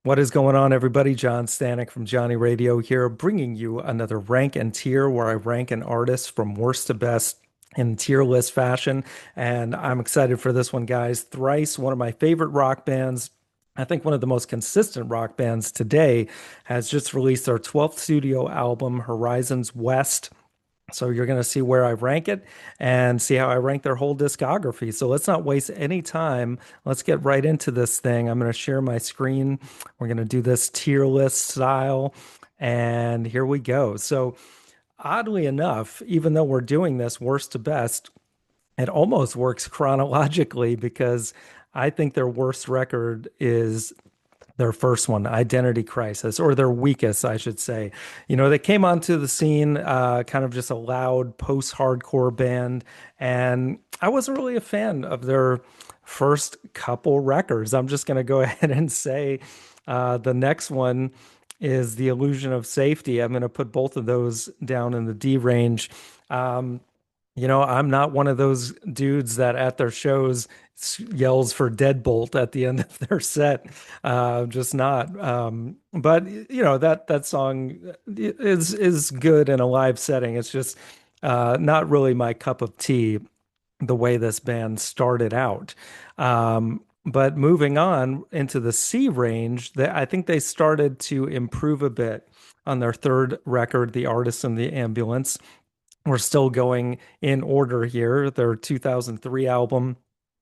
What is going on, everybody? John Stanek from Johnny Radio here, bringing you another rank and tier where I rank an artist from worst to best in tier list fashion. And I'm excited for this one, guys. Thrice, one of my favorite rock bands. I think one of the most consistent rock bands today has just released their 12th studio album, Horizons West. So you're going to see where I rank it and see how I rank their whole discography. So let's not waste any time. Let's get right into this thing. I'm going to share my screen. We're going to do this tier list style. And here we go. So oddly enough, even though we're doing this worst to best, it almost works chronologically because I think their worst record is their first one, Identity Crisis, or their weakest, I should say. They came onto the scene kind of just a loud post-hardcore band, and I wasn't really a fan of their first couple records. I'm just going to go ahead and say the next one is The Illusion of Safety. I'm going to put both of those down in the D range. Um, I'm not one of those dudes that at their shows yells for Deadbolt at the end of their set. Just not. But that song is good in a live setting. It's just not really my cup of tea the way this band started out. But moving on into the C range, I think they started to improve a bit on their third record, The Artist in the Ambulance. We're still going in order here. Their 2003 album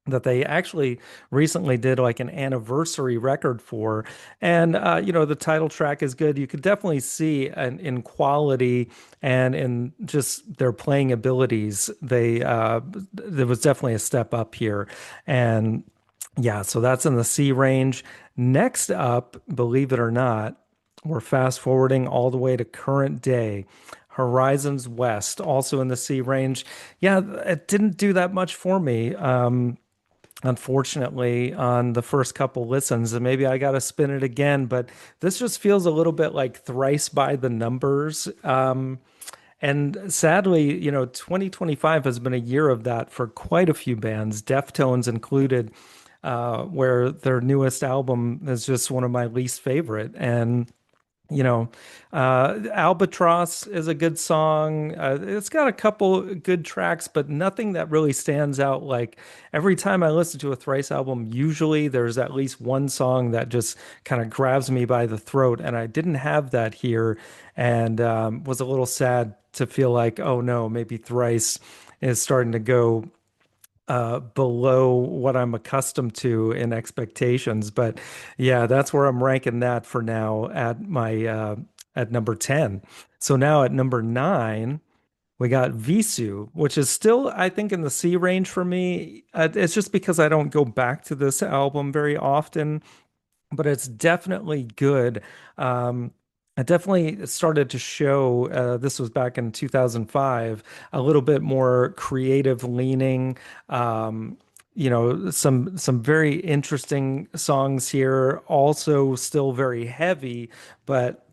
that they actually recently did like an anniversary record for. And, the title track is good. You could definitely see in quality and in just their playing abilities, there was definitely a step up here. And yeah, so that's in the C range. Next up, believe it or not, we're fast forwarding all the way to current day. Horizons West, also in the C range. Yeah, it didn't do that much for me, unfortunately, on the first couple listens. And maybe I got to spin it again, but this just feels a little bit like Thrice by the numbers. And sadly, 2025 has been a year of that for quite a few bands, Deftones included, where their newest album is just one of my least favorite. And you know, Albatross is a good song. It's got a couple good tracks, but nothing that really stands out. Like every time I listen to a Thrice album, usually there's at least one song that just kind of grabs me by the throat. And I didn't have that here and was a little sad to feel like, oh no, maybe Thrice is starting to go below what I'm accustomed to in expectations. But yeah, that's where I'm ranking that for now at number 10. So now at number 9, we got Visu, which is still, I think, in the C range for me. It's just because I don't go back to this album very often, but it's definitely good. I definitely started to show, this was back in 2005, a little bit more creative leaning. Some very interesting songs here, also still very heavy, but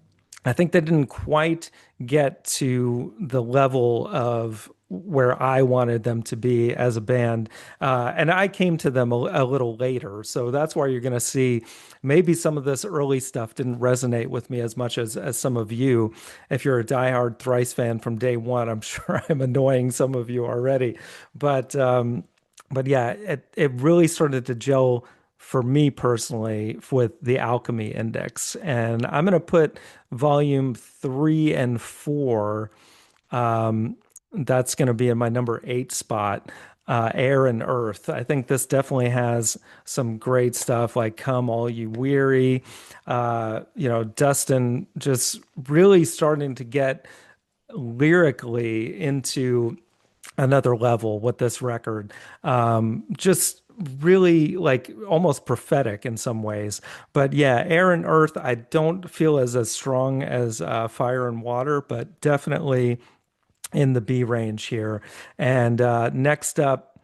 I think they didn't quite get to the level of where I wanted them to be as a band. And I came to them a little later. So that's why you're going to see maybe some of this early stuff didn't resonate with me as much as some of you. If you're a diehard Thrice fan from day one, I'm sure I'm annoying some of you already. But yeah, it really started to gel for me personally with the Alchemy Index. And I'm going to put volume 3 and 4. Um, that's going to be in my number 8 spot. Air and Earth. I think this definitely has some great stuff like Come All You Weary. Dustin just really starting to get lyrically into another level with this record. Just really like almost prophetic in some ways. But yeah, Air and Earth, I don't feel as strong as Fire and Water, but definitely in the B range here. And next up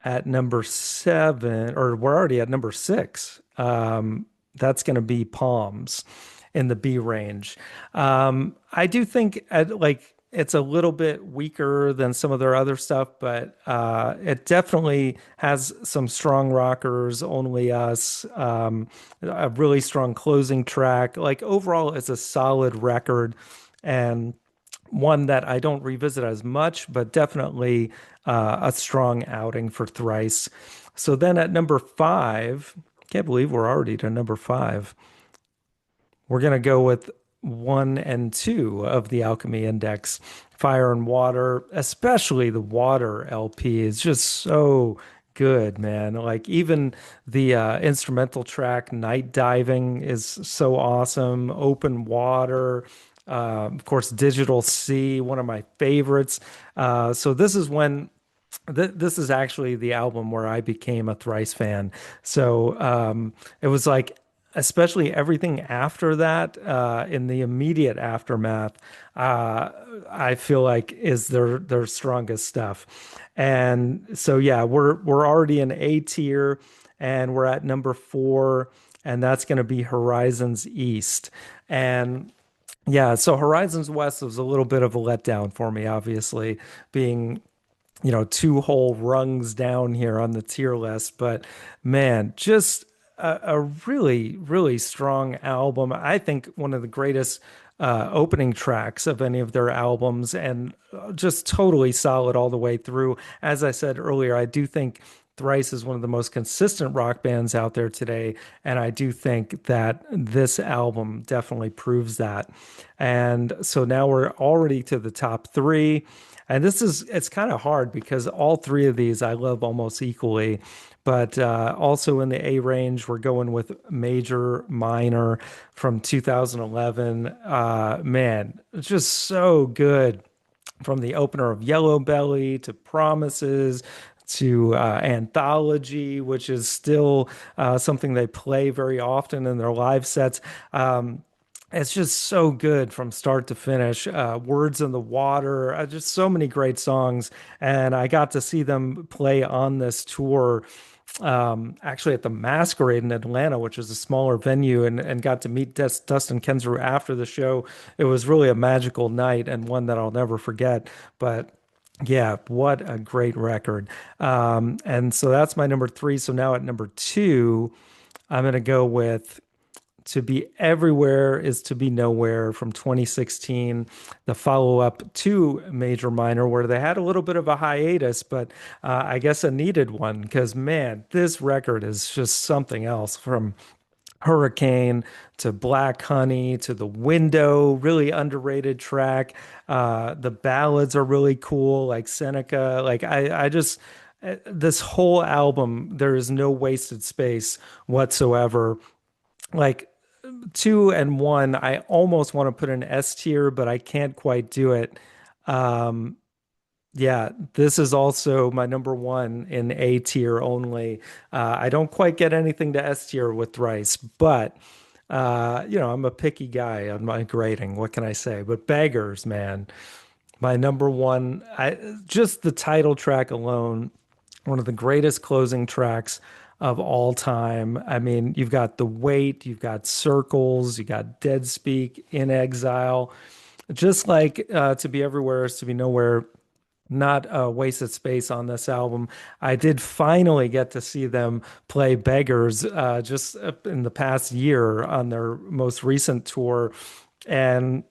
at number 7, or we're already at number 6. That's going to be Palms in the B range. I do think it's a little bit weaker than some of their other stuff, but it definitely has some strong rockers, Only Us, a really strong closing track. Like overall, it's a solid record and one that I don't revisit as much, but definitely a strong outing for Thrice. So then at number five, can't believe we're already to number five. We're going to go with one and two of the Alchemy Index, Fire and Water, especially the Water LP is just so good, man. Like even the instrumental track, Diving, is so awesome. Open Water, of course, Digital Sea, one of my favorites. So this is when this is actually the album where I became a Thrice fan. So it was like, especially everything after that, in the immediate aftermath, uh, I feel like is their strongest stuff. And so yeah, we're already in A tier, and we're at number four, and that's going to be Horizons East. And yeah, so Horizons West was a little bit of a letdown for me, obviously, being two whole rungs down here on the tier list. But man, just a really, really strong album. I think one of the greatest opening tracks of any of their albums, and just totally solid all the way through. As I said earlier, I do think Thrice is one of the most consistent rock bands out there today, and I do think that this album definitely proves that. And so now we're already to the top three. And it's kind of hard because all three of these I love almost equally. But also in the A range, we're going with Major Minor from 2011. Man, it's just so good from the opener of Yellow Belly to Promises to Anthology, which is still something they play very often in their live sets. It's just so good from start to finish. Words in the Water, just so many great songs. And I got to see them play on this tour, actually at the Masquerade in Atlanta, which is a smaller venue, and got to meet Dustin Kensrue after the show. It was really a magical night and one that I'll never forget. But yeah, what a great record. And so that's my number three. So now at number two, I'm going to go with To Be Everywhere is to Be Nowhere from 2016, the follow up to Major Minor, where they had a little bit of a hiatus, but I guess a needed one because, man, this record is just something else from Hurricane to Black Honey to The Window, really underrated track. The ballads are really cool, like Seneca. Like, I just, this whole album, there is no wasted space whatsoever. Like, two and one, I almost want to put an S tier, but I can't quite do it. Um, yeah, this is also my number one in A tier only. I don't quite get anything to S tier with Thrice, but I'm a picky guy on my grading. What can I say? But Beggars, man, my number one. I just the title track alone, one of the greatest closing tracks of all time. I mean, you've got The Wait, you've got Circles, you got Dead Speak, In Exile. Just like To Be Everywhere is to Be Nowhere, not a wasted space on this album. I did finally get to see them play Beggars just in the past year on their most recent tour. And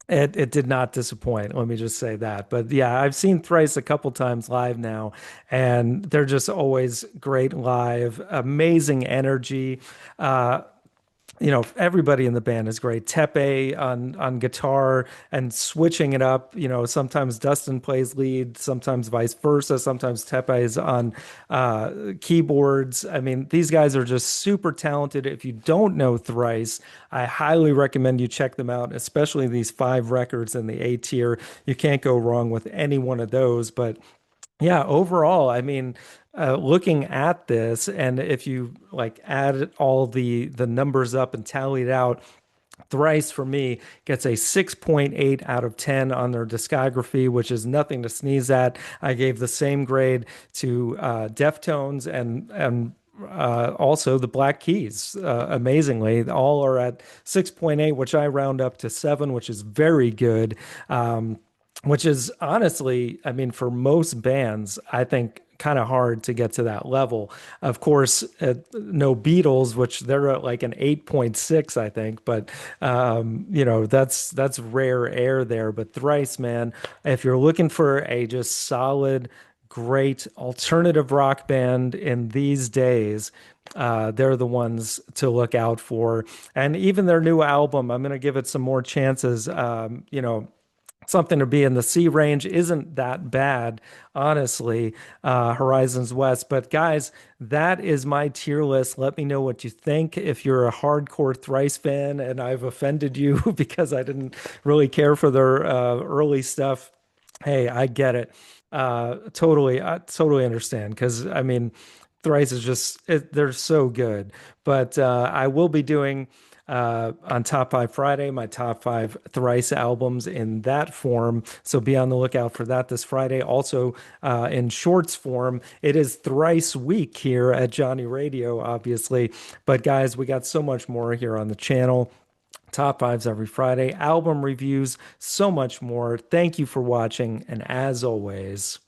it did not disappoint. Let me just say that. But yeah, I've seen Thrice a couple times live now, and they're just always great live, amazing energy. Uh, everybody in the band is great. Tepe on guitar and switching it up. Sometimes Dustin plays lead, sometimes vice versa. Sometimes Tepe is on keyboards. I mean, these guys are just super talented. If you don't know Thrice, I highly recommend you check them out, especially these five records in the A tier. You can't go wrong with any one of those. But yeah, overall, I mean, looking at this, and if you like add all the numbers up and tally it out, Thrice for me gets a 6.8 out of 10 on their discography, which is nothing to sneeze at. I gave the same grade to Deftones and also the Black Keys. Amazingly, all are at 6.8, which I round up to 7, which is very good. which is honestly, I mean, for most bands, I think kind of hard to get to that level. Of course, no Beatles, which they're at like an 8.6, I think, but that's rare air there. But Thrice, man, if you're looking for a just solid, great alternative rock band in these days, they're the ones to look out for. And even their new album, I'm going to give it some more chances. Something to be in the C range isn't that bad, honestly. Horizons West. But guys, that is my tier list. Let me know what you think. If you're a hardcore Thrice fan and I've offended you because I didn't really care for their early stuff, hey, I get it. I totally understand because I mean, Thrice is they're so good. But I will be doing on Top 5 Friday, my top five Thrice albums in that form. So be on the lookout for that this Friday. Also, in shorts form, it is Thrice week here at Johnny Radio, obviously. But guys, we got so much more here on the channel. Top fives every Friday, album reviews, so much more. Thank you for watching. And as always,